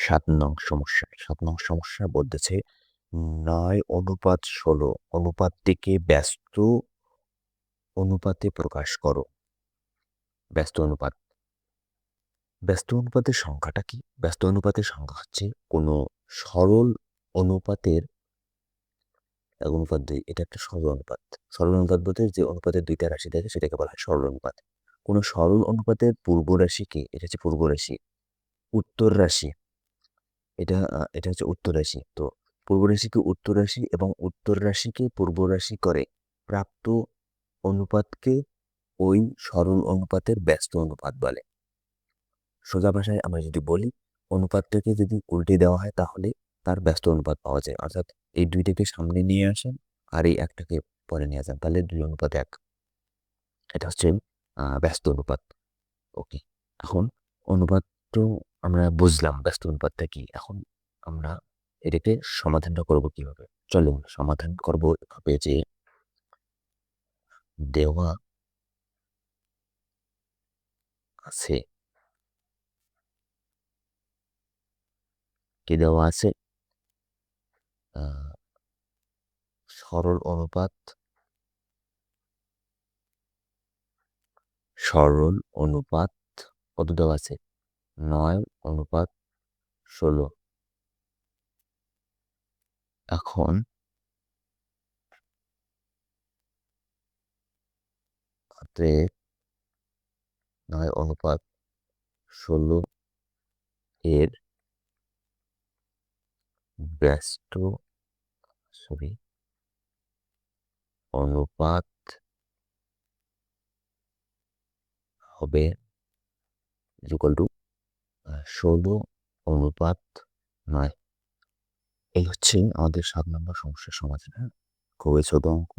7 নং সমস্যা বলতেছে 9:16 অনুপাতটিকে ব্যস্ত অনুপাতে প্রকাশ করো। ব্যস্ত অনুপাত ব্যস্ত অনুপাতের সংখ্যাটা কি? ব্যস্ত অনুপাতের সংখ্যা হচ্ছে কোনো সরল অনুপাতের অনুপাত এটা একটা সরল অনুপাত। সরল অনুপাত বলতে যে অনুপাতের দুইটা রাশি থাকে সেটাকে বলা হয় সরল অনুপাত। কোনো সরল অনুপাতের পূর্ব রাশি কি? এটা হচ্ছে পূর্ব রাশি। উত্তর রাশি এটা হচ্ছে উত্তর রাশি। তো পূর্ব রাশিকে উত্তর রাশি এবং উত্তর রাশিকে পূর্ব রাশি করে প্রাপ্ত অনুপাতকে ওই সরল অনুপাতের ব্যস্ত অনুপাত বলে। সোজা ভাষায় আমরা যদি বলি, অনুপাতটাকে যদি উল্টে দেওয়া হয় তাহলে তার ব্যস্ত অনুপাত পাওয়া যায়। অর্থাৎ এই দুইটাকে সামনে নিয়ে আসেন আর এই একটাকে পরে নিয়ে যান, তাহলে 2:1। এটা হচ্ছে ব্যস্ত অনুপাত। ওকে, এখন অনুপাত তো আমরা বুঝলাম ব্যস্ত অনুপাতটা কি। এখন আমরা এটাকে সমাধানটা করব কিভাবে? চলুন সমাধান করব এভাবে যে দেওয়া আছে কি দেওয়া আছে সরল অনুপাত কত দেওয়া আছে? 9:16। এখন অতএব 9:16 এর ব্যস্ত অনুপাত হবে ইকুয়াল টু 16:9। এই হচ্ছে আমাদের 7 নম্বর সমস্যার সমাধান। হ্যাঁ, খুবই ছোট অঙ্ক।